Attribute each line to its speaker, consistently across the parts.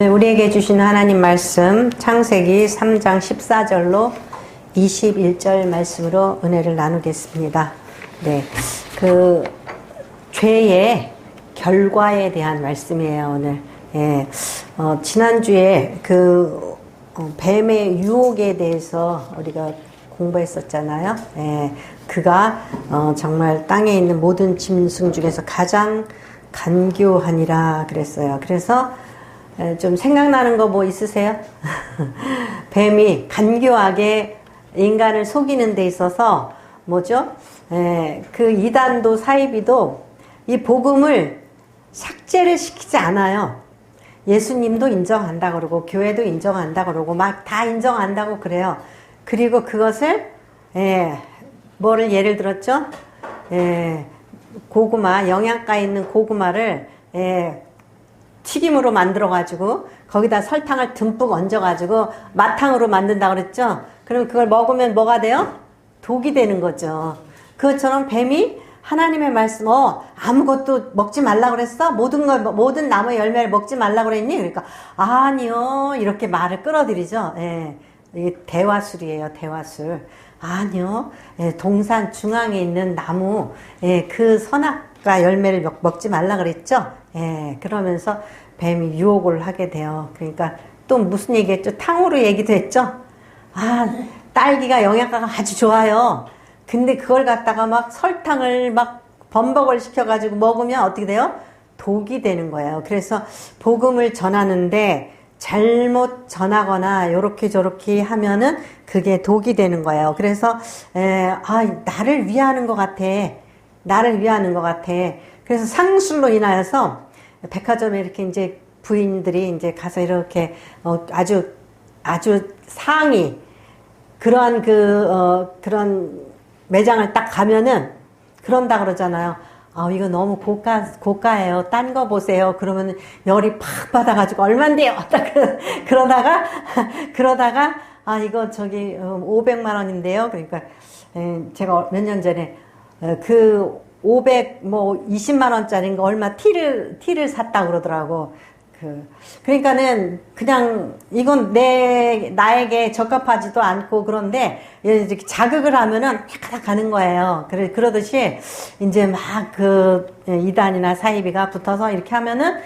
Speaker 1: 우리에게 주신 하나님 말씀 창세기 3장 14절로 21절 말씀으로 은혜를 나누겠습니다. 네, 그 죄의 결과에 대한 말씀이에요, 오늘. 예, 지난주에 뱀의 유혹에 대해서 우리가 공부했었잖아요. 예, 그가 정말 땅에 있는 모든 짐승 중에서 가장 간교하니라 그랬어요. 그래서 좀 생각나는 거 뭐 있으세요? 뱀이 간교하게 인간을 속이는 데 있어서 뭐죠? 그 이단도 사이비도 이 복음을 삭제를 시키지 않아요. 예수님도 인정한다 그러고 교회도 인정한다 그러고 막 다 인정한다고 그래요. 그리고 그것을 뭐를 예를 들었죠? 고구마, 영양가 있는 고구마를 튀김으로 만들어가지고 거기다 설탕을 듬뿍 얹어가지고 마탕으로 만든다 그랬죠? 그럼 그걸 먹으면 뭐가 돼요? 독이 되는 거죠. 그것처럼 뱀이 하나님의 말씀, 아무것도 먹지 말라 그랬어? 모든 나무의 열매를 먹지 말라 그랬니? 그러니까, 아니요. 이렇게 말을 끌어들이죠. 이게 대화술이에요, 대화술. 아니요. 동산 중앙에 있는 나무, 그 선악과 열매를 먹지 말라 그랬죠? 그러면서 뱀이 유혹을 하게 돼요. 그러니까 또 무슨 얘기했죠? 탕후루 얘기도 했죠? 딸기가 영양가가 아주 좋아요. 근데 그걸 갖다가 막 설탕을 막 범벅을 시켜가지고 먹으면 어떻게 돼요? 독이 되는 거예요. 그래서 복음을 전하는데 잘못 전하거나 요렇게 저렇게 하면은 그게 독이 되는 거예요. 그래서 나를 위하는 것 같아. 나를 위하는 것 같아. 그래서 상술로 인하여서 백화점에 이렇게 이제 부인들이 이제 가서 이렇게 아주 상위 그러한 그런 매장을 딱 가면은 그런다 그러잖아요. 이거 너무 고가예요. 딴 거 보세요. 그러면 열이 팍 받아가지고 얼만데요? 그러다가 이거 저기 500만 원인데요. 그러니까 제가 몇 년 전에 20만 원짜리인 거 얼마 티를 샀다 그러더라고. 그러니까는 그냥 이건 나에게 적합하지도 않고 그런데 이렇게 자극을 하면은 딱 가는 거예요. 그러듯이 이제 막 이단이나 사이비가 붙어서 이렇게 하면은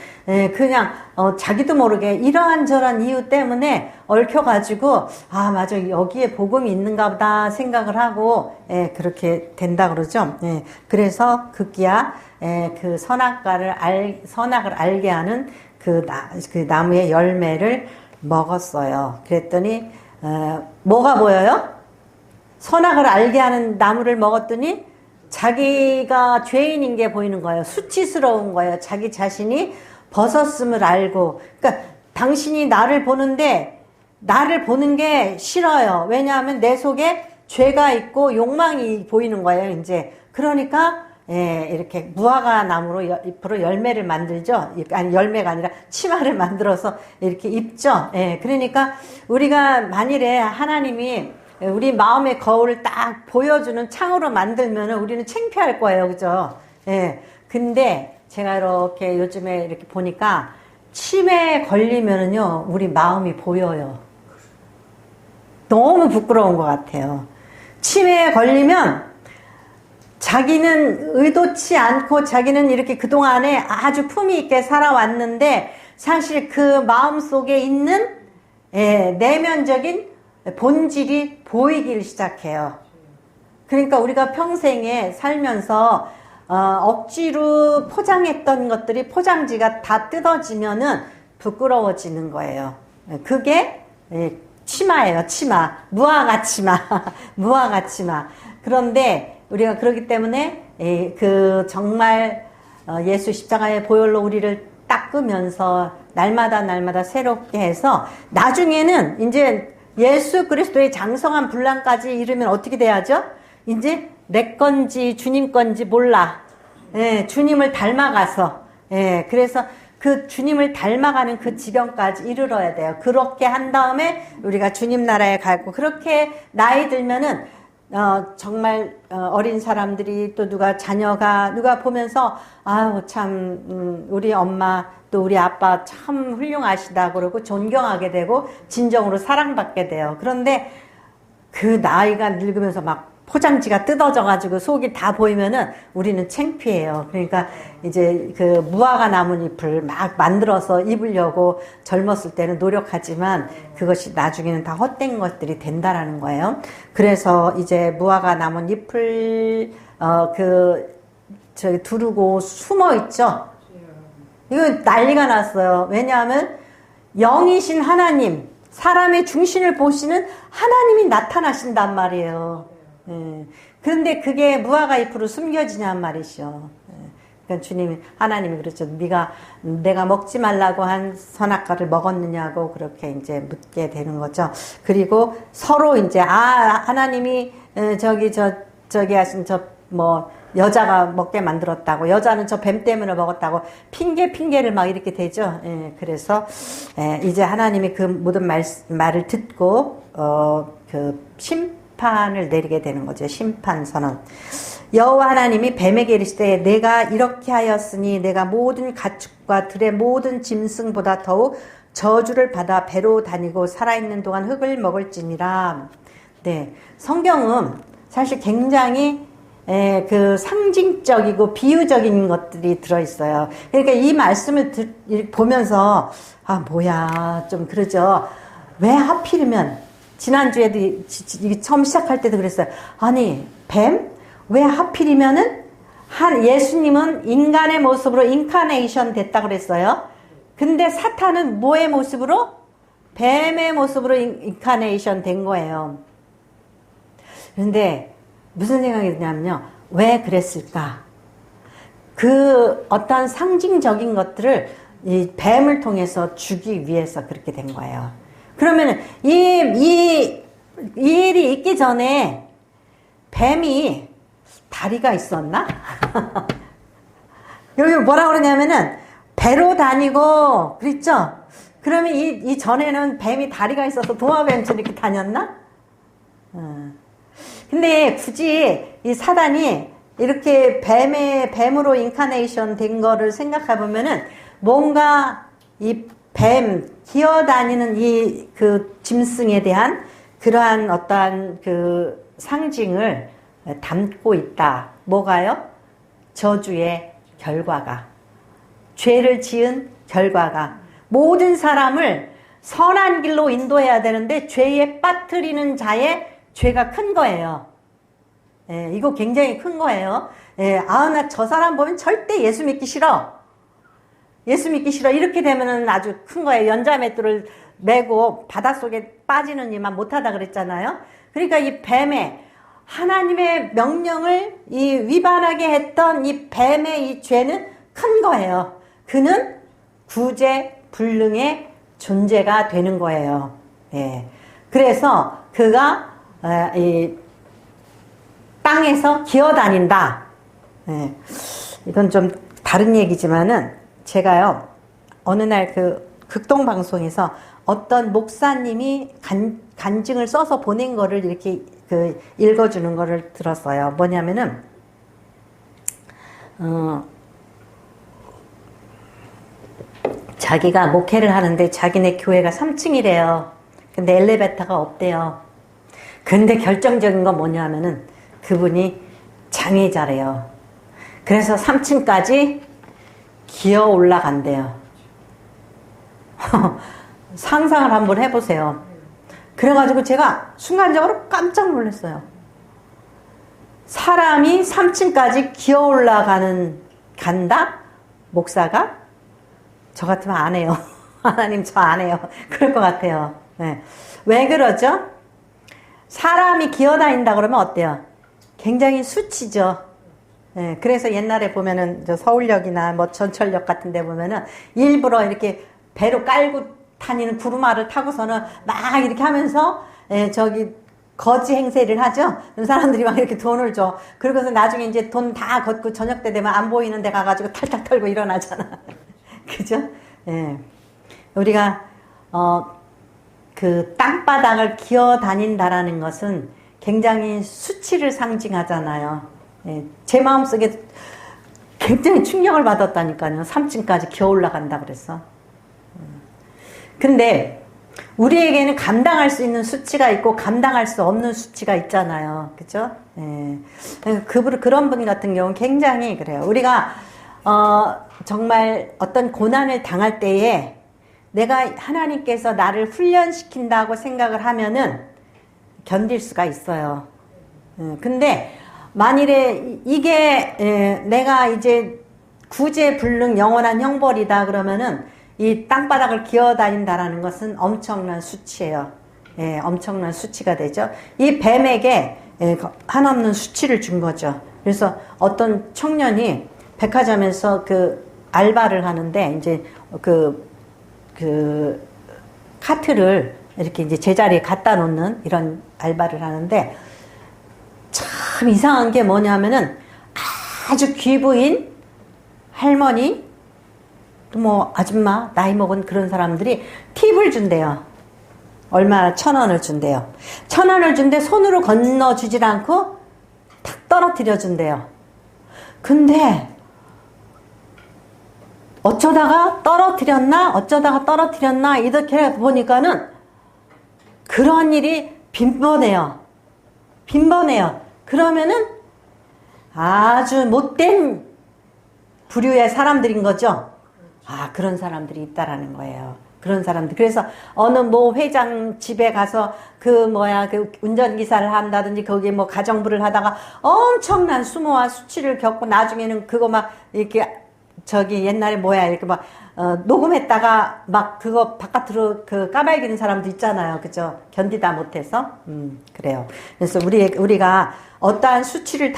Speaker 1: 그냥 자기도 모르게 이러한저러한 이유 때문에 얽혀가지고 맞아 여기에 복음이 있는가 보다 생각을 하고 그렇게 된다 그러죠. 그래서 급기야 그 선악을 알게 하는 그 나무의 열매를 먹었어요. 그랬더니 뭐가 보여요? 선악을 알게 하는 나무를 먹었더니 자기가 죄인인 게 보이는 거예요. 수치스러운 거예요. 자기 자신이 벗었음을 알고. 그러니까 당신이 나를 보는데 나를 보는 게 싫어요. 왜냐하면 내 속에 죄가 있고 욕망이 보이는 거예요. 이제 그러니까 이렇게 무화과 나무로 열매를 만들죠. 아니, 열매가 아니라 치마를 만들어서 이렇게 입죠. 그러니까 우리가 만일에 하나님이 우리 마음의 거울을 딱 보여주는 창으로 만들면은 우리는 창피할 거예요. 그죠? 근데 제가 이렇게 요즘에 이렇게 보니까 치매에 걸리면은요, 우리 마음이 보여요. 너무 부끄러운 것 같아요. 치매에 걸리면 자기는 의도치 않고 자기는 이렇게 그동안에 아주 품위 있게 살아왔는데 사실 그 마음속에 있는 내면적인 본질이 보이기 시작해요. 그러니까 우리가 평생에 살면서 억지로 포장했던 것들이 포장지가 다 뜯어지면은 부끄러워지는 거예요. 그게 치마예요. 치마. 무화과 치마. 무화과 치마. 그런데 우리가 그렇기 때문에 정말 예수 십자가의 보혈로 우리를 닦으면서 날마다 새롭게 해서 나중에는 이제 예수 그리스도의 장성한 분량까지 이르면 어떻게 돼야죠? 이제 내 건지 주님 건지 몰라. 주님을 닮아가서 그래서 그 주님을 닮아가는 그 지경까지 이르러야 돼요. 그렇게 한 다음에 우리가 주님 나라에 가고 그렇게 나이 들면은 정말 어린 사람들이 또 누가 보면서 아유 참 우리 엄마 또 우리 아빠 참 훌륭하시다 그러고 존경하게 되고 진정으로 사랑받게 돼요. 그런데 그 나이가 늙으면서 막 포장지가 뜯어져가지고 속이 다 보이면은 우리는 창피해요. 그러니까 이제 그 무화과 나뭇잎을 막 만들어서 입으려고 젊었을 때는 노력하지만 그것이 나중에는 다 헛된 것들이 된다라는 거예요. 그래서 이제 무화과 나뭇잎을 저기 두르고 숨어 있죠. 이거 난리가 났어요. 왜냐하면 영이신 하나님, 사람의 중심을 보시는 하나님이 나타나신단 말이에요. 예. 그런데 그게 무화과 잎으로 숨겨지냔 말이죠. 예. 그러니까 주님이, 하나님이 그렇죠. 내가 먹지 말라고 한 선악과를 먹었느냐고 그렇게 이제 묻게 되는 거죠. 그리고 서로 이제, 하나님이, 저기 하신 여자가 먹게 만들었다고, 여자는 저 뱀 때문에 먹었다고, 핑계를 막 이렇게 되죠. 예. 그래서, 이제 하나님이 그 모든 말을 듣고, 심판을 내리게 되는 거죠. 심판 선언. 여호와 하나님이 뱀에게 이르시되 내가 이렇게 하였으니 내가 모든 가축과 들의 모든 짐승보다 더욱 저주를 받아 배로 다니고 살아있는 동안 흙을 먹을지니라. 네, 성경은 사실 굉장히 그 상징적이고 비유적인 것들이 들어있어요. 그러니까 이 말씀을 보면서 뭐야 좀 그러죠. 왜 하필이면 지난주에도 처음 시작할 때도 그랬어요. 아니 뱀? 왜 하필이면은 예수님은 인간의 모습으로 인카네이션 됐다 그랬어요. 근데 사탄은 뭐의 모습으로? 뱀의 모습으로 인카네이션 된 거예요. 그런데 무슨 생각이 드냐면요. 왜 그랬을까? 그 어떤 상징적인 것들을 이 뱀을 통해서 주기 위해서 그렇게 된 거예요. 그러면은 이 일이 있기 전에 뱀이 다리가 있었나? 여기 뭐라 그러냐면은 배로 다니고 그랬죠? 그러면 이 전에는 뱀이 다리가 있어서 도마뱀처럼 이렇게 다녔나? 근데 굳이 이 사단이 이렇게 뱀으로 인카네이션 된 거를 생각해 보면은 뭔가 이 뱀, 기어다니는 그 짐승에 대한 그러한 어떠한 그 상징을 담고 있다. 뭐가요? 저주의 결과가. 죄를 지은 결과가. 모든 사람을 선한 길로 인도해야 되는데 죄에 빠뜨리는 자의 죄가 큰 거예요. 이거 굉장히 큰 거예요. 나 저 사람 보면 절대 예수 믿기 싫어. 예수 믿기 싫어. 이렇게 되면은 아주 큰 거예요. 연자맷돌을 메고 바닷속에 빠지는 일만 못하다 그랬잖아요. 그러니까 이 뱀의 하나님의 명령을 위반하게 했던 이 뱀의 이 죄는 큰 거예요. 그는 구제불능의 존재가 되는 거예요. 예. 그래서 그가 이 땅에서 기어다닌다. 예. 이건 좀 다른 얘기지만은 제가요, 어느 날 그 극동방송에서 어떤 목사님이 간증을 써서 보낸 거를 이렇게 읽어주는 거를 들었어요. 뭐냐면은, 자기가 목회를 하는데 자기네 교회가 3층이래요. 근데 엘리베이터가 없대요. 근데 결정적인 건 뭐냐면은 그분이 장애자래요. 그래서 3층까지 기어 올라간대요. 상상을 한번 해보세요. 그래가지고 제가 순간적으로 깜짝 놀랐어요. 사람이 3층까지 기어 간다? 목사가? 저 같으면 안 해요. 하나님 저 안 해요. 그럴 것 같아요. 네. 왜 그러죠? 사람이 기어다닌다 그러면 어때요? 굉장히 수치죠. 네, 그래서 옛날에 보면은 서울역이나 전철역 같은 데 보면은 일부러 이렇게 배로 깔고 다니는 구루마를 타고서는 막 이렇게 하면서 거지 행세를 하죠. 사람들이 막 이렇게 돈을 줘. 그러고서 나중에 이제 돈 다 걷고 저녁 때 되면 안 보이는 데 가가지고 탈탈 털고 일어나잖아. 그죠? 예. 우리가 그 땅바닥을 기어 다닌다라는 것은 굉장히 수치를 상징하잖아요. 예, 제 마음속에 굉장히 충격을 받았다니까요. 3층까지 기어 올라간다 그랬어. 근데 우리에게는 감당할 수 있는 수치가 있고 감당할 수 없는 수치가 있잖아요. 그죠? 예. 그런 분 같은 경우는 굉장히 그래요. 우리가 정말 어떤 고난을 당할 때에 내가 하나님께서 나를 훈련시킨다고 생각을 하면은 견딜 수가 있어요. 근데 만일에 이게 내가 이제 구제불능 영원한 형벌이다 그러면은 이 땅바닥을 기어다닌다라는 것은 엄청난 수치예요. 예, 엄청난 수치가 되죠. 이 뱀에게 한없는 수치를 준 거죠. 그래서 어떤 청년이 백화점에서 그 알바를 하는데 이제 그 카트를 이렇게 이제 제자리에 갖다 놓는 이런 알바를 하는데 참 이상한 게 뭐냐면은 아주 귀부인 할머니 또 뭐 아줌마 나이 먹은 그런 사람들이 팁을 준대요. 얼마 1,000원을 준대요. 1,000원을 준대 손으로 건너주질 않고 탁 떨어뜨려 준대요. 근데 어쩌다가 떨어뜨렸나 이렇게 보니까는 그런 일이 빈번해요. 그러면은 아주 못된 부류의 사람들인 거죠. 그런 사람들이 있다라는 거예요. 그런 사람들. 그래서 어느 뭐 회장 집에 가서 그 운전기사를 한다든지 거기에 뭐 가정부를 하다가 엄청난 수모와 수치를 겪고 나중에는 그거 막 이렇게 옛날에 이렇게 막 녹음했다가 막 그거 바깥으로 까발기는 사람도 있잖아요. 그죠? 견디다 못해서. 그래요. 그래서 우리가 어떠한 수치를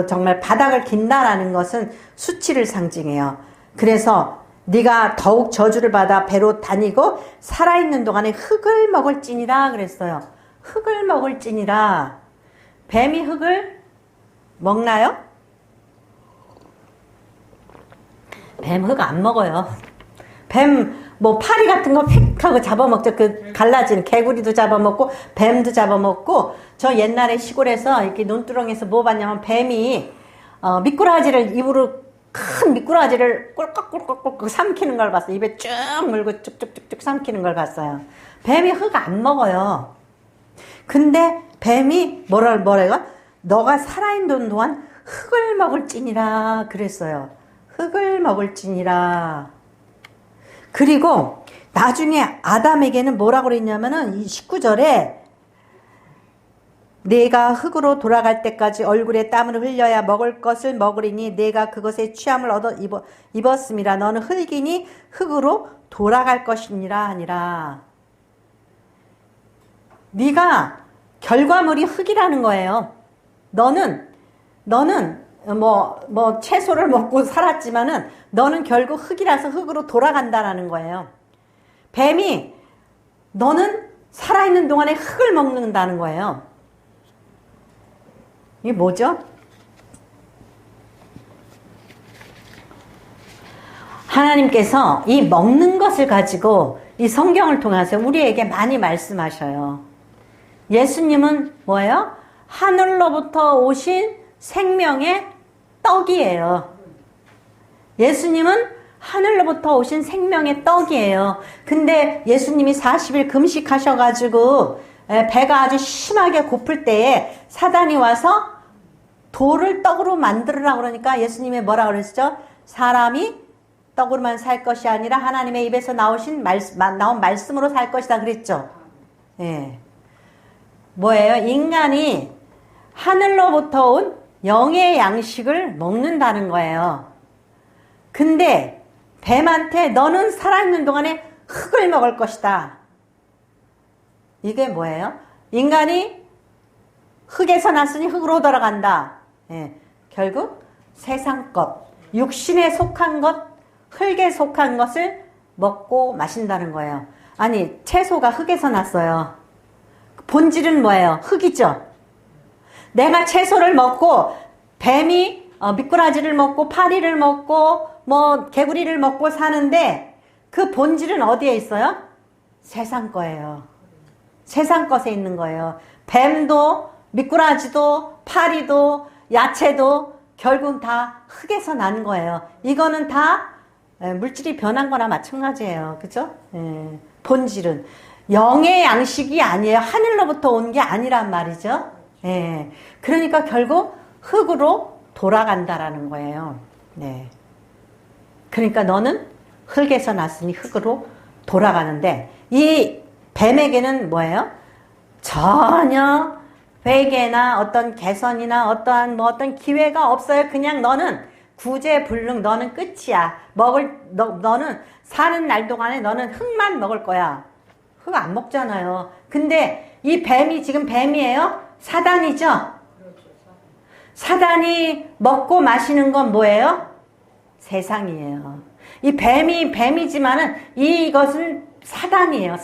Speaker 1: 정말 바닥을 긴다라는 것은 수치를 상징해요. 그래서 네가 더욱 저주를 받아 배로 다니고 살아있는 동안에 흙을 먹을지니라 그랬어요. 흙을 먹을지니라. 뱀이 흙을 먹나요? 뱀 흙 안 먹어요. 뱀 파리 같은 거 휙 하고 잡아먹죠. 갈라진 개구리도 잡아먹고 뱀도 잡아먹고. 저 옛날에 시골에서 이렇게 논두렁에서 뭐 봤냐면 뱀이 미꾸라지를 입으로 큰 미꾸라지를 꿀꺽꿀꺽꿀꺽 삼키는 걸 봤어요. 입에 쭉 물고 쭉쭉쭉쭉 삼키는 걸 봤어요. 뱀이 흙 안 먹어요. 근데 뱀이 뭐래요? 너가 살아있는 동안 흙을 먹을지니라 그랬어요. 흙을 먹을지니라. 그리고 나중에 아담에게는 뭐라고 그랬냐면은 이 19절에 내가 흙으로 돌아갈 때까지 얼굴에 땀을 흘려야 먹을 것을 먹으리니 내가 그것에 취함을 얻어 입었음이라. 너는 흙이니 흙으로 돌아갈 것이니라 하니라. 네가 결과물이 흙이라는 거예요. 너는 채소를 먹고 살았지만은 너는 결국 흙이라서 흙으로 돌아간다라는 거예요. 뱀이 너는 살아있는 동안에 흙을 먹는다는 거예요. 이게 뭐죠? 하나님께서 이 먹는 것을 가지고 이 성경을 통해서 우리에게 많이 말씀하셔요. 예수님은 뭐예요? 하늘로부터 오신 생명의 떡이에요. 예수님은 하늘로부터 오신 생명의 떡이에요. 근데 예수님이 40일 금식하셔가지고 배가 아주 심하게 고플 때에 사단이 와서 돌을 떡으로 만들으라고 그러니까 예수님이 뭐라고 그랬죠? 사람이 떡으로만 살 것이 아니라 하나님의 입에서 나온 말씀으로 살 것이다 그랬죠. 예. 뭐예요? 인간이 하늘로부터 온 영의 양식을 먹는다는 거예요. 근데 뱀한테 너는 살아있는 동안에 흙을 먹을 것이다. 이게 뭐예요? 인간이 흙에서 났으니 흙으로 돌아간다. 예, 결국 세상 것, 육신에 속한 것, 흙에 속한 것을 먹고 마신다는 거예요. 아니, 채소가 흙에서 났어요. 본질은 뭐예요? 흙이죠. 내가 채소를 먹고 뱀이 미꾸라지를 먹고 파리를 먹고 개구리를 먹고 사는데 그 본질은 어디에 있어요? 세상 거예요. 세상 것에 있는 거예요. 뱀도, 미꾸라지도, 파리도, 야채도 결국 다 흙에서 난 거예요. 이거는 다 물질이 변한 거나 마찬가지예요. 그죠? 본질은. 영의 양식이 아니에요. 하늘로부터 온 게 아니란 말이죠. 그러니까 결국 흙으로 돌아간다라는 거예요. 네. 그러니까 너는 흙에서 났으니 흙으로 돌아가는데, 이 뱀에게는 뭐예요? 전혀 회개나 어떤 개선이나 어떤 기회가 없어요. 그냥 너는 구제불능, 너는 끝이야. 너는 사는 날 동안에 너는 흙만 먹을 거야. 흙 안 먹잖아요. 근데 이 뱀이 지금 뱀이에요? 사단이죠? 사단이 먹고 마시는 건 뭐예요? 세상이에요. 이 뱀이지만은 이것은 사단이에요.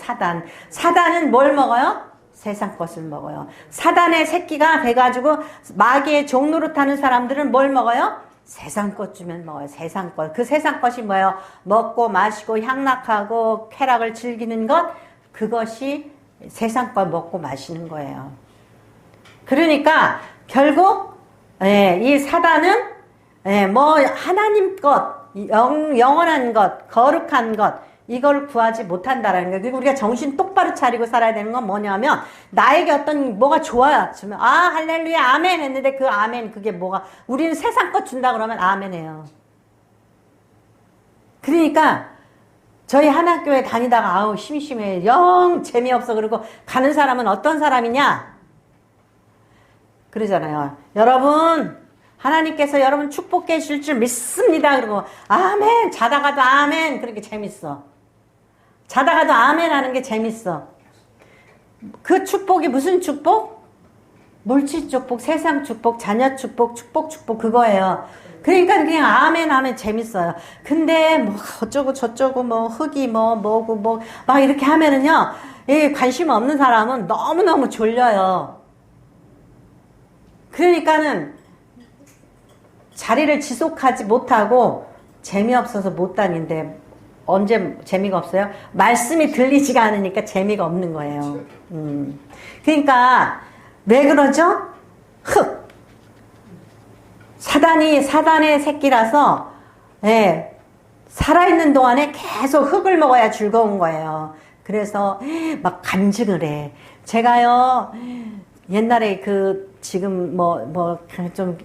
Speaker 1: 사단은 뭘 먹어요? 세상 것을 먹어요. 사단의 새끼가 돼가지고 마귀의 종노릇 하는 사람들은 뭘 먹어요? 세상 것 주면 먹어요. 세상 것. 그 세상 것이 뭐예요? 먹고 마시고 향락하고 쾌락을 즐기는 것, 그것이 세상 것 먹고 마시는 거예요. 그러니까 결국 이 사단은 뭐 하나님 것, 영원한 것, 거룩한 것, 이걸 구하지 못한다라는 거예요. 그리고 우리가 정신 똑바로 차리고 살아야 되는 건 뭐냐면, 나에게 어떤 뭐가 좋아요. 할렐루야 아멘 했는데 그 아멘, 그게 뭐가, 우리는 세상 것 준다 그러면 아멘해요. 그러니까 저희 하나교회 다니다가 아우 심심해, 영 재미없어, 그리고 가는 사람은 어떤 사람이냐 그러잖아요. 여러분 하나님께서 여러분 축복해 주실 줄 믿습니다. 그리고 아멘, 자다가도 아멘, 그렇게 재밌어. 자다가도 아멘 하는 게 재밌어. 그 축복이 무슨 축복? 물질 축복, 세상 축복, 자녀 축복, 축복 그거예요. 그러니까 그냥 아멘 하면 재밌어요. 근데 뭐 어쩌고 저쩌고 뭐 흙이 뭐고 막 이렇게 하면은요, 관심 없는 사람은 너무너무 졸려요. 그러니까는 자리를 지속하지 못하고 재미없어서 못 다닌대. 언제 재미가 없어요? 말씀이 들리지가 않으니까 재미가 없는 거예요. 그러니까 왜 그러죠? 흙. 사단의 새끼라서 살아있는 동안에 계속 흙을 먹어야 즐거운 거예요. 그래서 막 간증을 해. 제가요 옛날에 지금 좀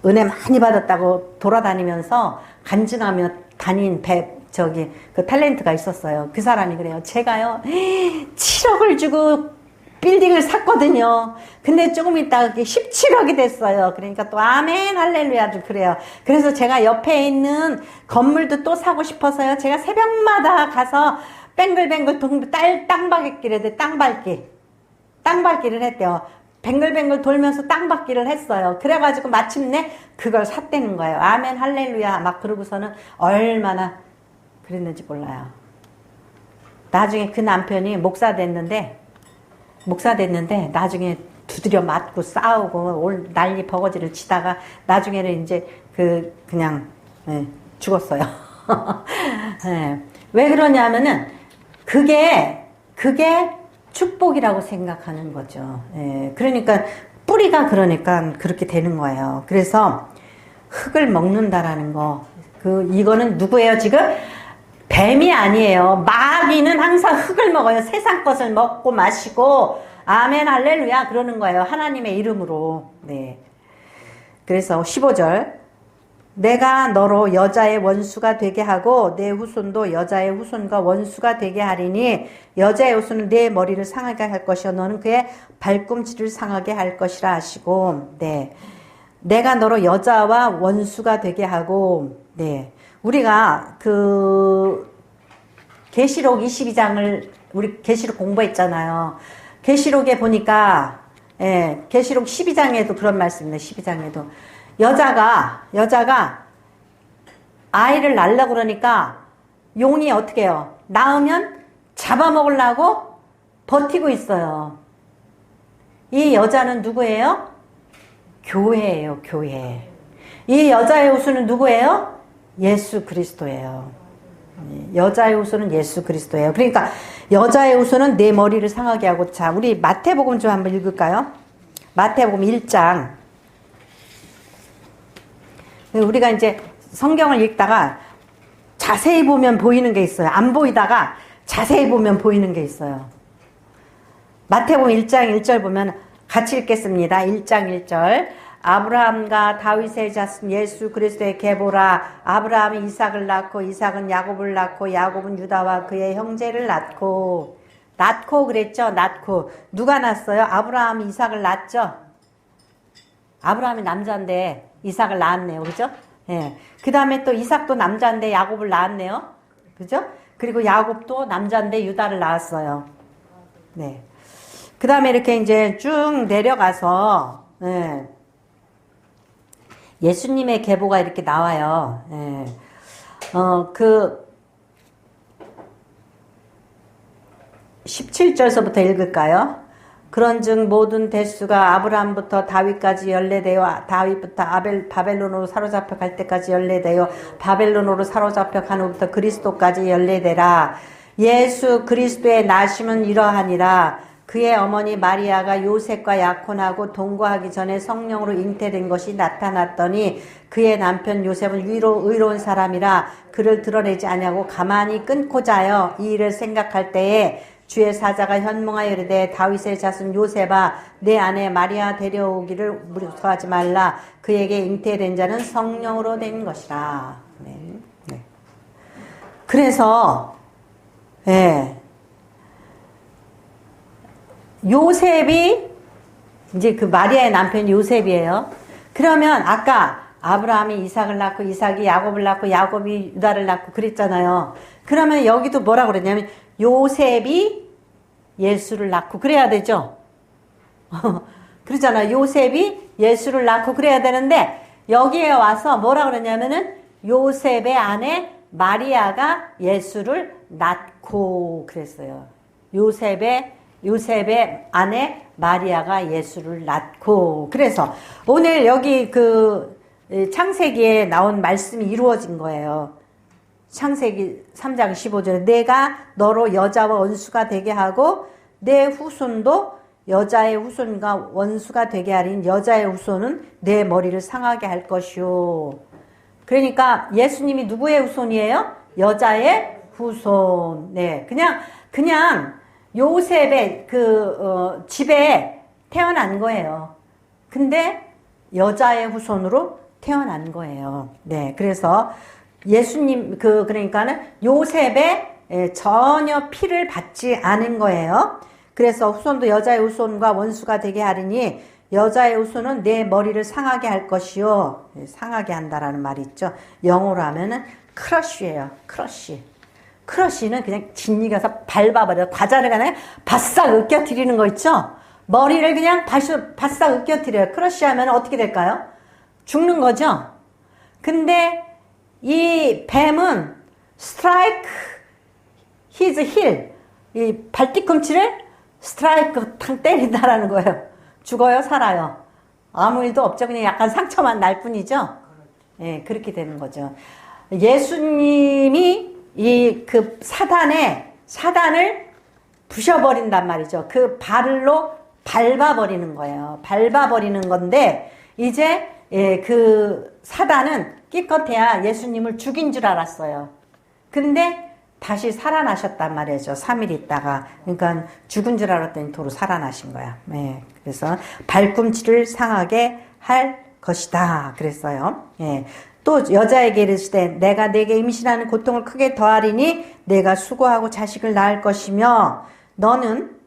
Speaker 1: 은혜 많이 받았다고 돌아다니면서 간증하며 다닌 그 탤런트가 있었어요. 그 사람이 그래요. 제가요 7억을 주고 빌딩을 샀거든요. 근데 조금 있다가 그게 17억이 됐어요. 그러니까 또 아멘 할렐루야도 그래요. 그래서 제가 옆에 있는 건물도 또 사고 싶어서요. 제가 새벽마다 가서 뱅글뱅글 땅밟기를 했대요. 뱅글뱅글 돌면서 땅밟기를 했어요. 그래가지고 마침내 그걸 샀다는 거예요. 아멘 할렐루야 막 그러고서는 얼마나 그랬는지 몰라요. 나중에 그 남편이 목사 됐는데 나중에 두드려 맞고 싸우고 난리 버거지를 치다가 나중에는 이제 그냥 죽었어요. 왜 그러냐면은 그게 축복이라고 생각하는 거죠. 그러니까 뿌리가 그러니까 그렇게 되는 거예요. 그래서 흙을 먹는다라는 거, 이거는 누구예요 지금? 뱀이 아니에요. 마귀는 항상 흙을 먹어요. 세상 것을 먹고 마시고 아멘 할렐루야 그러는 거예요. 하나님의 이름으로. 네. 그래서 15절, 내가 너로 여자의 원수가 되게 하고 내 후손도 여자의 후손과 원수가 되게 하리니 여자의 후손은 내 머리를 상하게 할 것이요 너는 그의 발꿈치를 상하게 할 것이라 하시고, 네. 내가 너로 여자와 원수가 되게 하고, 네. 우리가 계시록 22장을 우리 계시록 공부했잖아요. 계시록에 보니까 계시록 12장에도 그런 말씀입니다. 12장에도 여자가 아이를 낳으려고 그러니까 용이 어떻게 해요? 낳으면 잡아먹으려고 버티고 있어요. 이 여자는 누구예요? 교회예요. 교회. 이 여자의 후손은 누구예요? 예수 그리스도예요. 여자의 후손은 예수 그리스도예요. 그러니까 여자의 후손은 내 머리를 상하게 하고. 자, 우리 마태복음 좀 한번 읽을까요? 마태복음 1장. 우리가 이제 성경을 읽다가 자세히 보면 보이는 게 있어요. 안 보이다가 자세히 보면 보이는 게 있어요. 마태복음 1장 1절 보면 같이 읽겠습니다. 1장 1절. 아브라함과 다윗의 자손 예수 그리스도의 계보라. 아브라함이 이삭을 낳고 이삭은 야곱을 낳고 야곱은 유다와 그의 형제를 낳고. 낳고 그랬죠. 낳고. 누가 낳았어요? 아브라함이 이삭을 낳았죠. 아브라함이 남자인데 이삭을 낳았네요. 그죠? 예. 그 다음에 또 이삭도 남자인데 야곱을 낳았네요. 그죠? 그리고 야곱도 남자인데 유다를 낳았어요. 네. 그 다음에 이렇게 이제 쭉 내려가서, 예. 예수님의 계보가 이렇게 나와요. 예. 17절서부터 읽을까요? 그런즉 모든 대수가 아브라함부터 다윗까지 연례되어 다윗부터 바벨론으로 사로잡혀 갈 때까지 연례되어 바벨론으로 사로잡혀 간 후부터 그리스도까지 연례되라. 예수 그리스도의 나심은 이러하니라. 그의 어머니 마리아가 요셉과 약혼하고 동거하기 전에 성령으로 잉태된 것이 나타났더니 그의 남편 요셉은 의로운 사람이라 그를 드러내지 아니하고 가만히 끊고자 하여 이 일을 생각할 때에 주의 사자가 현몽하여 이르되 다윗의 자손 요셉아 내 아내 마리아 데려오기를 무서워하지 말라. 그에게 잉태된 자는 성령으로 된 것이라. 네. 네. 그래서 요셉이 이제 그 마리아의 남편 요셉이에요. 그러면 아까 아브라함이 이삭을 낳고 이삭이 야곱을 낳고 야곱이 유다를 낳고 그랬잖아요. 그러면 여기도 뭐라고 그랬냐면 요셉이 예수를 낳고 그래야 되죠. 그러잖아요. 요셉이 예수를 낳고 그래야 되는데 여기에 와서 뭐라고 그러냐면은 요셉의 아내 마리아가 예수를 낳고 그랬어요. 요셉의 아내 마리아가 예수를 낳고. 그래서 오늘 여기 그 창세기에 나온 말씀이 이루어진 거예요. 창세기 3장 15절에 내가 너로 여자와 원수가 되게 하고 내 후손도 여자의 후손과 원수가 되게 하리니 여자의 후손은 내 머리를 상하게 할 것이요. 그러니까 예수님이 누구의 후손이에요? 여자의 후손. 네, 그냥 요셉의 집에 태어난 거예요. 근데 여자의 후손으로 태어난 거예요. 네, 그래서 예수님 그러니까는 요셉의 전혀 피를 받지 않은 거예요. 그래서 후손도 여자의 후손과 원수가 되게 하리니 여자의 후손은 내 머리를 상하게 할 것이요. 상하게 한다라는 말이 있죠. 영어로 하면은 크러쉬예요. 크러쉬는 그냥 진리가서 밟아버려. 과자를 그냥 바싹 으깨뜨리는 거 있죠. 머리를 그냥 바싹 으깨뜨려요. 크러쉬 하면 어떻게 될까요? 죽는 거죠. 근데 이 뱀은 스트라이크 히즈 힐, 이 발뒤꿈치를 스트라이크 탕 때린다라는 거예요. 죽어요, 살아요? 아무 일도 없죠. 그냥 약간 상처만 날 뿐이죠. 예, 그렇게 되는 거죠. 예수님이 그 사단을 부셔버린단 말이죠. 그 발로 밟아버리는 거예요. 밟아버리는 건데, 이제, 그 사단은 기껏해야 예수님을 죽인 줄 알았어요. 근데 다시 살아나셨단 말이죠. 3일 있다가. 그러니까 죽은 줄 알았더니 도로 살아나신 거야. 네. 그래서 발꿈치를 상하게 할 것이다. 그랬어요. 예. 또 여자에게 이르시되 내가 내게 임신하는 고통을 크게 더하리니 내가 수고하고 자식을 낳을 것이며 너는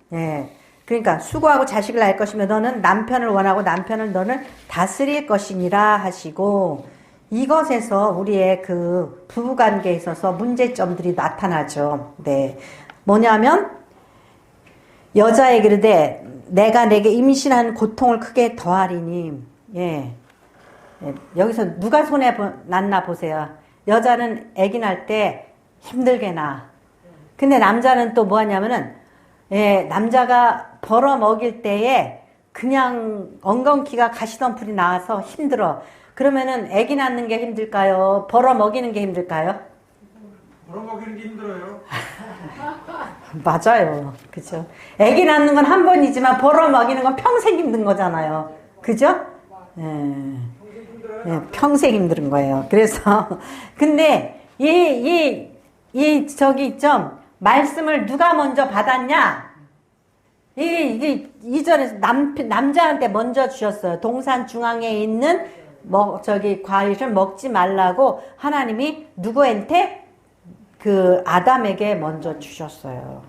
Speaker 1: 그러니까 수고하고 자식을 낳을 것이며 너는 남편을 원하고 남편을 너는 다스릴 것이니라 하시고 이것에서 우리의 그 부부관계에 있어서 문제점들이 나타나죠. 네. 뭐냐면 여자에게 이르되 내가 내게 임신한 고통을 크게 더하리니 여기서 누가 손해 났나 보세요. 여자는 아기 낳을 때 힘들게 낳아. 근데 남자는 또 뭐 하냐면은 남자가 벌어먹일 때에 그냥 엉겅퀴가 가시덤불이 나와서 힘들어. 그러면은 아기 낳는 게 힘들까요? 벌어먹이는 게 힘들까요?
Speaker 2: 벌어먹이는 게 힘들어요.
Speaker 1: 맞아요. 그죠? 아기 낳는 건 한 번이지만 벌어먹이는 건 평생 힘든 거잖아요. 그죠? 예. 예, 평생 힘든 거예요. 그래서, 근데, 저기 좀, 말씀을 누가 먼저 받았냐? 이전에 남자한테 먼저 주셨어요. 동산 중앙에 있는, 과일을 먹지 말라고 하나님이 누구한테? 그 아담에게 먼저 주셨어요.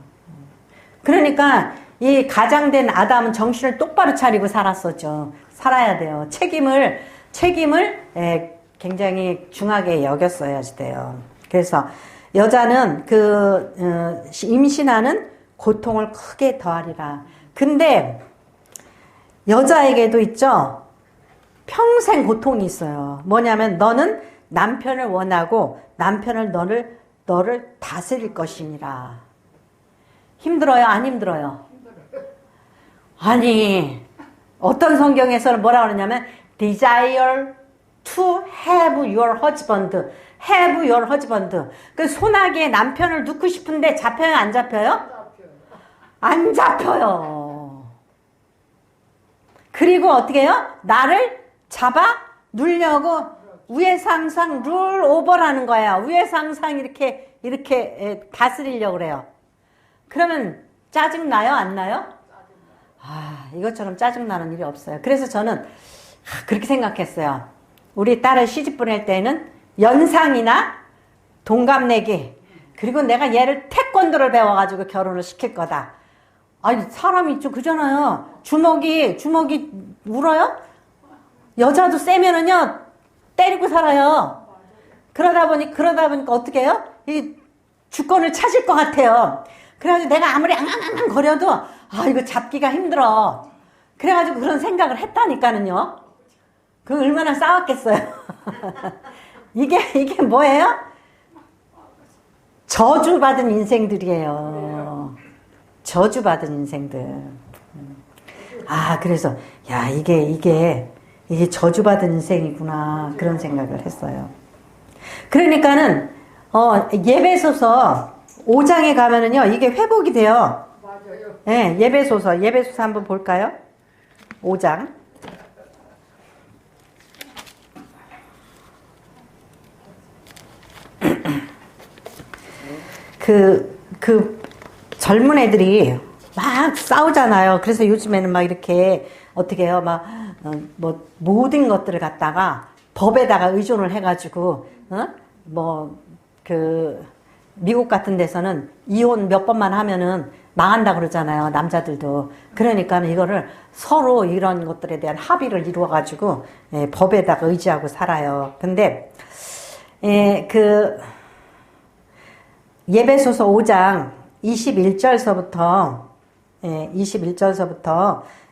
Speaker 1: 그러니까, 이 가장된 아담은 정신을 똑바로 차리고 살았었죠. 살아야 돼요. 책임을 굉장히 중하게 여겼어야 돼요. 그래서 여자는 임신하는 고통을 크게 더하리라. 근데 여자에게도 있죠. 평생 고통이 있어요. 뭐냐면 너는 남편을 원하고 남편을 너를 다스릴 것이니라. 힘들어요? 안 힘들어요? 아니, 어떤 성경에서는 뭐라고 그러냐면 desire to have your husband. have your husband. 그 소나기에 남편을 넣고 싶은데 잡혀요? 안 잡혀요? 안 잡혀요. 그리고 어떻게 해요? 나를 잡아 누려고 위에서 항상 룰 오버라는 거야. 위에서 항상 이렇게 다스리려고 그래요. 그러면 짜증나요? 안 나요? 이것처럼 짜증나는 일이 없어요. 그래서 저는 그렇게 생각했어요. 우리 딸을 시집 보낼 때는 연상이나 동갑내기, 그리고 내가 얘를 태권도를 배워가지고 결혼을 시킬 거다. 아니, 사람이 좀 그잖아요. 주먹이 울어요? 여자도 세면은요, 때리고 살아요. 그러다 보니까 어떻게 해요? 이 주권을 찾을 것 같아요. 그래가지고 내가 아무리 앙앙앙 거려도, 이거 잡기가 힘들어. 그래가지고 그런 생각을 했다니까는요. 그 얼마나 싸웠겠어요. 이게 뭐예요? 저주받은 인생들이에요. 저주받은 인생들. 그래서, 이게 저주받은 인생이구나. 그런 생각을 했어요. 그러니까는, 예배소서 5장에 가면은요, 이게 회복이 돼요.
Speaker 2: 맞아요.
Speaker 1: 네, 예배소서 한번 볼까요? 5장. 젊은 애들이 막 싸우잖아요. 그래서 요즘에는 막 이렇게, 어떻게 해요? 모든 것들을 갖다가 법에다가 의존을 해가지고, 미국 같은 데서는 이혼 몇 번만 하면은 망한다 그러잖아요. 남자들도. 그러니까 이거를 서로 이런 것들에 대한 합의를 이루어가지고, 법에다가 의지하고 살아요. 근데, 예배소서 5장 21절서부터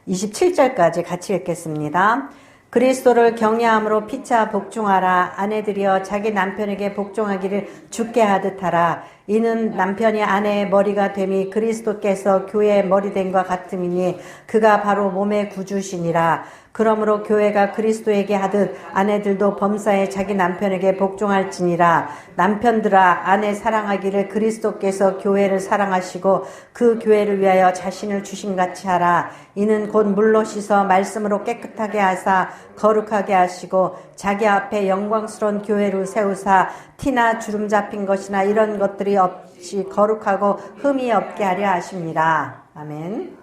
Speaker 1: 27절까지 같이 읽겠습니다. 그리스도를 경외함으로 피차 복종하라. 아내들이여 자기 남편에게 복종하기를 주께 하듯 하라. 이는 남편이 아내의 머리가 됨이 그리스도께서 교회의 머리됨과 같음이니 그가 바로 몸의 구주시니라. 그러므로 교회가 그리스도에게 하듯 아내들도 범사에 자기 남편에게 복종할지니라. 남편들아 아내 사랑하기를 그리스도께서 교회를 사랑하시고 그 교회를 위하여 자신을 주심같이 하라. 이는 곧 물로 씻어 말씀으로 깨끗하게 하사 거룩하게 하시고 자기 앞에 영광스러운 교회를 세우사 티나 주름 잡힌 것이나 이런 것들이 없이 거룩하고 흠이 없게 하려 하십니다. 아멘.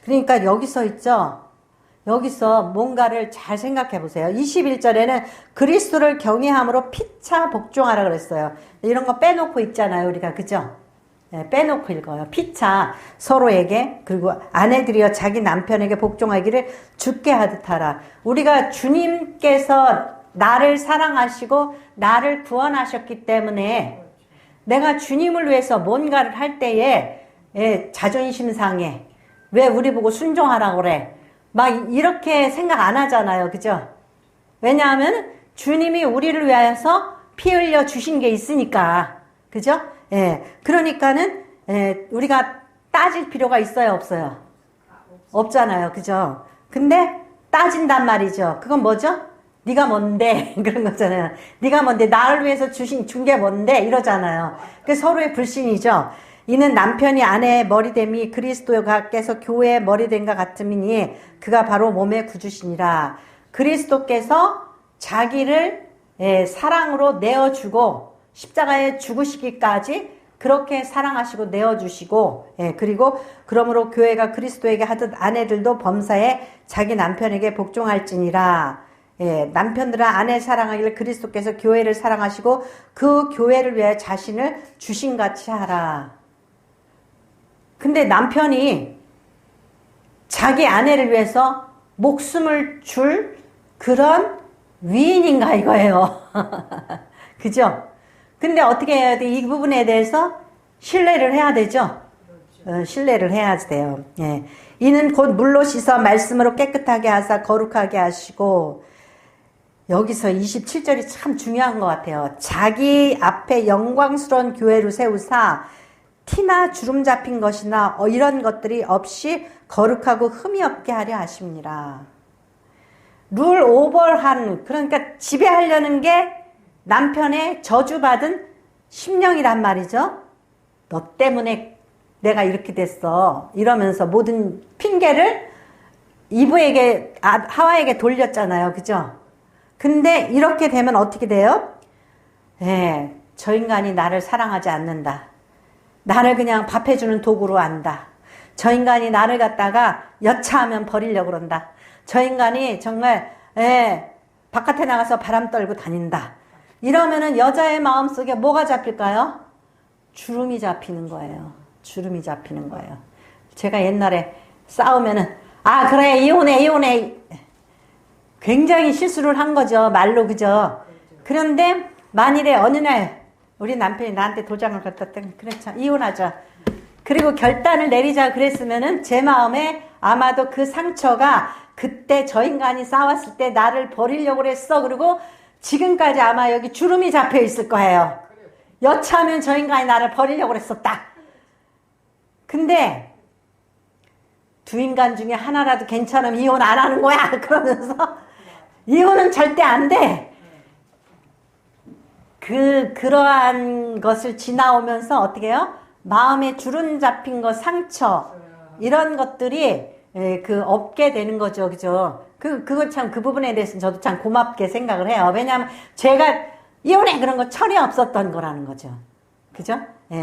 Speaker 1: 그러니까 여기서 있죠. 여기서 뭔가를 잘 생각해 보세요. 21절에는 그리스도를 경외함으로 피차 복종하라 그랬어요. 이런 거 빼놓고 읽잖아요, 우리가. 그죠? 빼놓고 읽어요. 피차 서로에게, 그리고 아내들이여 자기 남편에게 복종하기를 주께 하듯 하라. 우리가 주님께서 나를 사랑하시고 나를 구원하셨기 때문에 내가 주님을 위해서 뭔가를 할 때에 자존심 상해. 왜 우리 보고 순종하라고 그래? 막 이렇게 생각 안 하잖아요. 그죠? 왜냐하면 주님이 우리를 위해서 피 흘려 주신 게 있으니까. 그죠? 그러니까는 우리가 따질 필요가 있어요, 없어요? 없잖아요. 그죠? 근데 따진단 말이죠. 그건 뭐죠? 네가 뭔데? 그런 거잖아요. 네가 뭔데? 나를 위해서 준 게 뭔데? 이러잖아요. 그 서로의 불신이죠. 이는 남편이 아내의 머리됨이 그리스도께서 교회의 머리됨과 같음이니 그가 바로 몸의 구주시니라. 그리스도께서 자기를 사랑으로 내어주고 십자가에 죽으시기까지 그렇게 사랑하시고 내어주시고, 그리고 그러므로 교회가 그리스도에게 하듯 아내들도 범사에 자기 남편에게 복종할지니라. 남편들은 아내 사랑하기를 그리스도께서 교회를 사랑하시고 그 교회를 위해 자신을 주신같이 하라. 근데 남편이 자기 아내를 위해서 목숨을 줄 그런 위인인가 이거예요. 그죠? 근데 어떻게 해야 돼? 이 부분에 대해서 신뢰를 해야 되죠? 신뢰를 해야 돼요. 예. 이는 곧 물로 씻어 말씀으로 깨끗하게 하사 거룩하게 하시고, 여기서 27절이 참 중요한 것 같아요. 자기 앞에 영광스러운 교회를 세우사 티나 주름 잡힌 것이나 이런 것들이 없이 거룩하고 흠이 없게 하려 하십니다. 룰 오버한, 그러니까 지배하려는 게 남편의 저주받은 심령이란 말이죠. 너 때문에 내가 이렇게 됐어. 이러면서 모든 핑계를 이브에게, 하와에게 돌렸잖아요. 그죠? 근데 이렇게 되면 어떻게 돼요? 저 인간이 나를 사랑하지 않는다. 나를 그냥 밥해주는 도구로 안다. 저 인간이 나를 갖다가 여차하면 버리려고 그런다. 저 인간이 정말 바깥에 나가서 바람 떨고 다닌다. 이러면은 여자의 마음속에 뭐가 잡힐까요? 주름이 잡히는 거예요. 주름이 잡히는 거예요. 제가 옛날에 싸우면은 그래 이혼해 굉장히 실수를 한 거죠. 말로. 그죠? 그런데 만일에 어느 날 우리 남편이 나한테 도장을 걸었더니 그래 참 이혼하자. 그리고 결단을 내리자 그랬으면은 제 마음에 아마도 그 상처가 그때 저 인간이 싸웠을 때 나를 버리려고 그랬어. 그리고 지금까지 아마 여기 주름이 잡혀 있을 거예요. 여차하면 저 인간이 나를 버리려고 그랬었다. 근데 두 인간 중에 하나라도 괜찮으면 이혼 안 하는 거야. 그러면서 이혼은 절대 안 돼. 그러한 것을 지나오면서 어떻게 해요? 마음에 주름 잡힌 거, 상처 이런 것들이 없게 되는 거죠. 그죠? 그거 참, 그 부분에 대해서는 저도 참 고맙게 생각을 해요. 왜냐하면 제가 이혼해! 그런 거 철이 없었던 거라는 거죠. 그죠?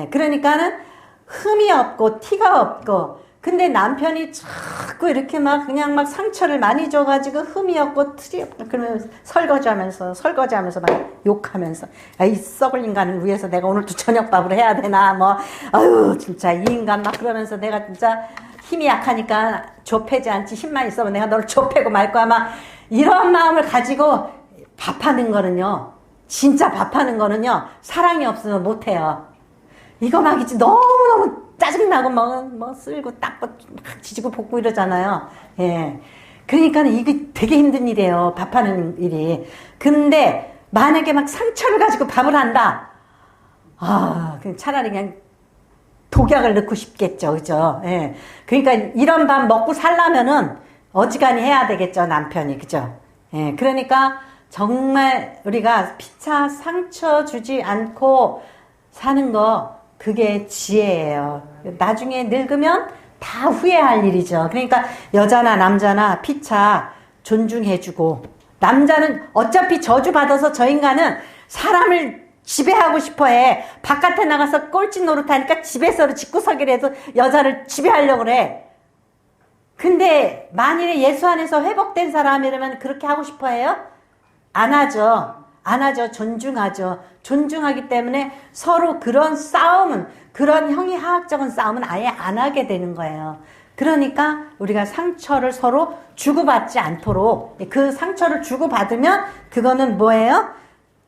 Speaker 1: 그러니까는 흠이 없고, 티가 없고, 근데 남편이 자꾸 이렇게 막 그냥 막 상처를 많이 줘가지고 흠이 없고, 틀이 없고, 그러면 설거지하면서 막 욕하면서, 이 썩을 인간을 위해서 내가 오늘도 저녁밥을 해야 되나, 아유, 진짜 이 인간 막 그러면서 내가 진짜 힘이 약하니까 좁혀지 않지 힘만 있으면 내가 너를 좁혀고 말 거야. 막 이런 마음을 가지고 밥하는 거는요. 진짜 밥하는 거는요. 사랑이 없으면 못해요. 이거 막 이제 너무너무 짜증나고 뭐 쓸고 닦고 막 지지고 볶고 이러잖아요. 그러니까 이게 되게 힘든 일이에요. 밥하는 일이. 근데 만약에 막 상처를 가지고 밥을 한다. 그냥 차라리 그냥 독약을 넣고 싶겠죠. 그죠? 그러니까 이런 밥 먹고 살려면은 어지간히 해야 되겠죠. 남편이. 그죠? 그러니까 정말 우리가 피차 상처 주지 않고 사는 거 그게 지혜예요. 나중에 늙으면 다 후회할 일이죠. 그러니까 여자나 남자나 피차 존중해주고, 남자는 어차피 저주받아서 저 인간은 사람을 지배하고 싶어해. 바깥에 나가서 꼴찌 노릇하니까 집에서 집구석이라도 여자를 지배하려고 그래. 근데 만일에 예수 안에서 회복된 사람이라면 그렇게 하고 싶어해요? 안 하죠. 안 하죠. 존중하죠. 존중하기 때문에 서로 그런 싸움은, 그런 형이하학적인 싸움은 아예 안 하게 되는 거예요. 그러니까 우리가 상처를 서로 주고받지 않도록, 그 상처를 주고받으면 그거는 뭐예요?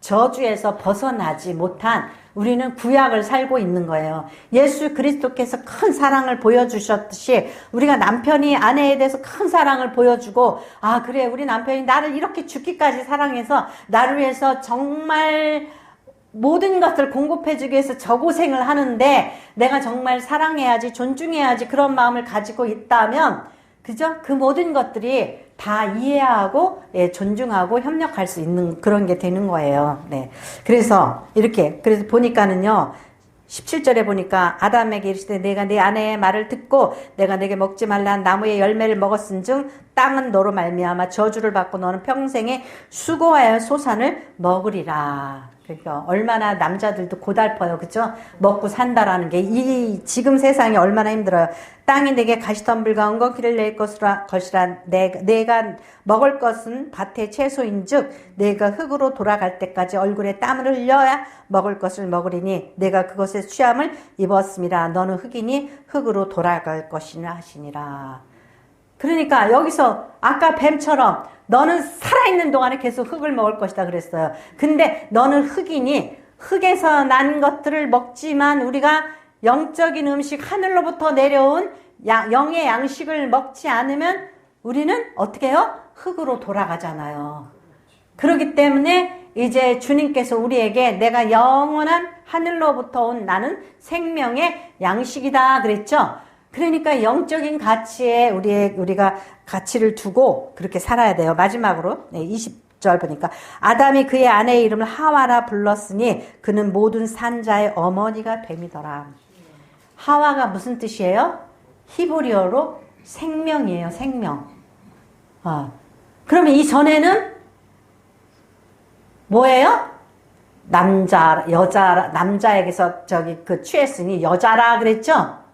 Speaker 1: 저주에서 벗어나지 못한, 우리는 구약을 살고 있는 거예요. 예수 그리스도께서 큰 사랑을 보여주셨듯이 우리가 남편이 아내에 대해서 큰 사랑을 보여주고, 그래 우리 남편이 나를 이렇게 죽기까지 사랑해서 나를 위해서 정말 모든 것을 공급해주기 위해서 저 고생을 하는데 내가 정말 사랑해야지, 존중해야지, 그런 마음을 가지고 있다면, 그죠? 그 모든 것들이 다 이해하고 예, 존중하고 협력할 수 있는 그런 게 되는 거예요. 네. 그래서 이렇게 그래서 보니까는요. 17절에 보니까 아담에게 이르시되 내가 네 아내의 말을 듣고 내가 내게 먹지 말라 나무의 열매를 먹었은즉 땅은 너로 말미암아 저주를 받고 너는 평생에 수고하여 소산을 먹으리라. 그러니까 얼마나 남자들도 고달퍼요. 그죠? 먹고 산다라는 게 이 지금 세상이 얼마나 힘들어요. 땅이 내게 가시덤불과 은거기를 낼 것이라 내가 먹을 것은 밭의 채소인즉 내가 흙으로 돌아갈 때까지 얼굴에 땀을 흘려야 먹을 것을 먹으리니 내가 그것의 취함을 입었음이라. 너는 흙이니 흙으로 돌아갈 것이라 하시니라. 그러니까 여기서 아까 뱀처럼 너는 살아있는 동안에 계속 흙을 먹을 것이다 그랬어요. 근데 너는 흙이니 흙에서 난 것들을 먹지만 우리가 영적인 음식 하늘로부터 내려온 영의 양식을 먹지 않으면 우리는 어떻게 해요? 흙으로 돌아가잖아요. 그렇기 때문에 이제 주님께서 우리에게 내가 영원한 하늘로부터 온 나는 생명의 양식이다 그랬죠. 그러니까 영적인 가치에 우리가 가치를 두고 그렇게 살아야 돼요. 마지막으로 20절 보니까 아담이 그의 아내의 이름을 하와라 불렀으니 그는 모든 산자의 어머니가 됨이더라. 하와가 무슨 뜻이에요? 히브리어로 생명이에요. 생명. 그러면 이 전에는 뭐예요? 남자에게서 취했으니 여자라 그랬죠?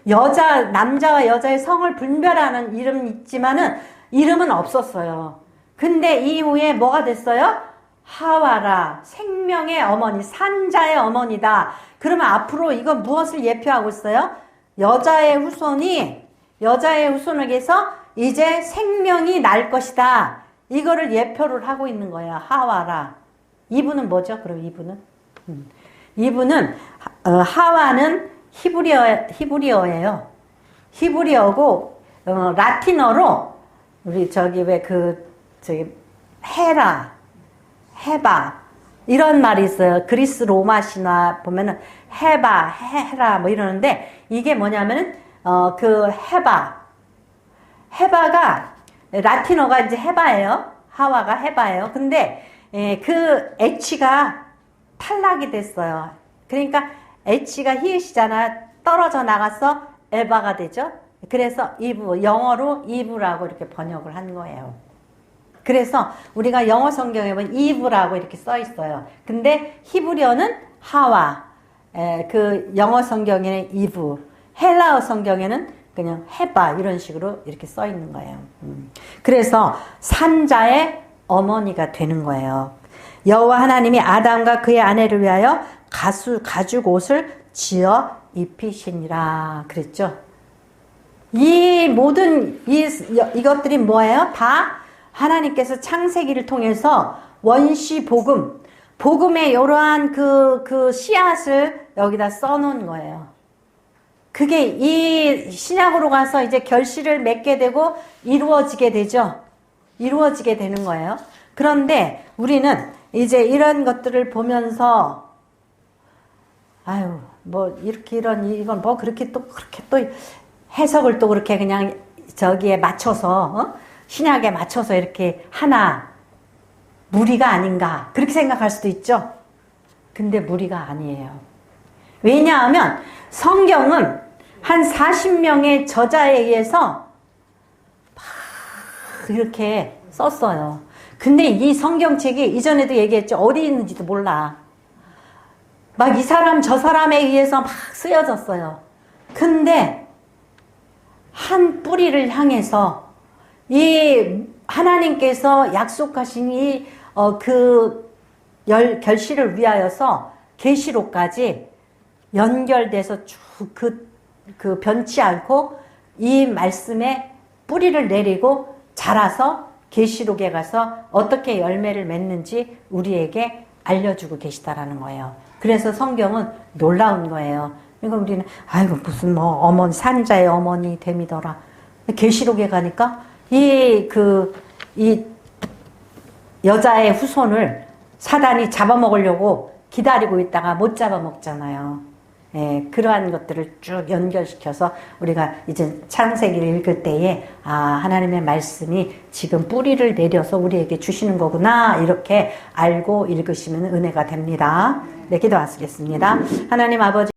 Speaker 1: 남자와 여자의 성을 분별하는 이름이 있지만은 이름은 없었어요. 근데 이후에 뭐가 됐어요? 하와라, 생명의 어머니, 산자의 어머니다. 그러면 앞으로 이건 무엇을 예표하고 있어요? 여자의 후손에게서 이제 생명이 날 것이다. 이거를 예표를 하고 있는 거예요. 하와라. 이분은 뭐죠? 그럼 이분은 하와는 히브리어예요. 히브리어고 라틴어로 우리 헤바 이런 말이 있어요. 그리스 로마 신화 보면은 헤라 뭐 이러는데 이게 뭐냐면은 헤바가 라틴어가 이제 헤바예요. 하와가 헤바예요. 근데 그 H가 탈락이 됐어요. 그러니까 H가 히읗이잖아. 떨어져 나가서 에바가 되죠. 그래서 영어로 이브라고 이렇게 번역을 한 거예요. 그래서 우리가 영어 성경에 보면 이브라고 이렇게 써 있어요. 근데 히브리어는 하와, 그 영어 성경에는 이브, 헬라어 성경에는 그냥 헤바 이런 식으로 이렇게 써 있는 거예요. 그래서 산자의 어머니가 되는 거예요. 여호와 하나님이 아담과 그의 아내를 위하여 가죽 옷을 지어 입히시니라 그랬죠. 이 모든 이것들이 뭐예요? 다 하나님께서 창세기를 통해서 원시 복음의 이러한 그 씨앗을 여기다 써놓은 거예요. 그게 이 신약으로 가서 이제 결실을 맺게 되고 이루어지게 되죠. 이루어지게 되는 거예요. 그런데 우리는 이제 이런 것들을 보면서 이건 뭐 그렇게 또 해석을 또 그렇게 그냥 저기에 맞춰서 신약에 맞춰서 이렇게 하나 무리가 아닌가 그렇게 생각할 수도 있죠. 근데 무리가 아니에요. 왜냐하면 성경은 한 40명의 저자에 의해서 막 이렇게 썼어요. 근데 이 성경책이 이전에도 얘기했죠. 어디 있는지도 몰라. 막 이 사람 저 사람에 의해서 막 쓰여졌어요. 근데 한 뿌리를 향해서 이 하나님께서 약속하신 이 결실을 위하여서 계시록까지 연결돼서 쭉 그 변치 않고 이 말씀에 뿌리를 내리고 자라서 계시록에 가서 어떻게 열매를 맺는지 우리에게 알려주고 계시다라는 거예요. 그래서 성경은 놀라운 거예요. 그러니까 우리는 무슨 산자의 어머니 됨이더라. 계시록에 가니까 이 여자의 후손을 사단이 잡아먹으려고 기다리고 있다가 못 잡아먹잖아요. 그러한 것들을 쭉 연결시켜서 우리가 이제 창세기를 읽을 때에 하나님의 말씀이 지금 뿌리를 내려서 우리에게 주시는 거구나 이렇게 알고 읽으시면 은혜가 됩니다. 네, 기도하시겠습니다. 하나님 아버지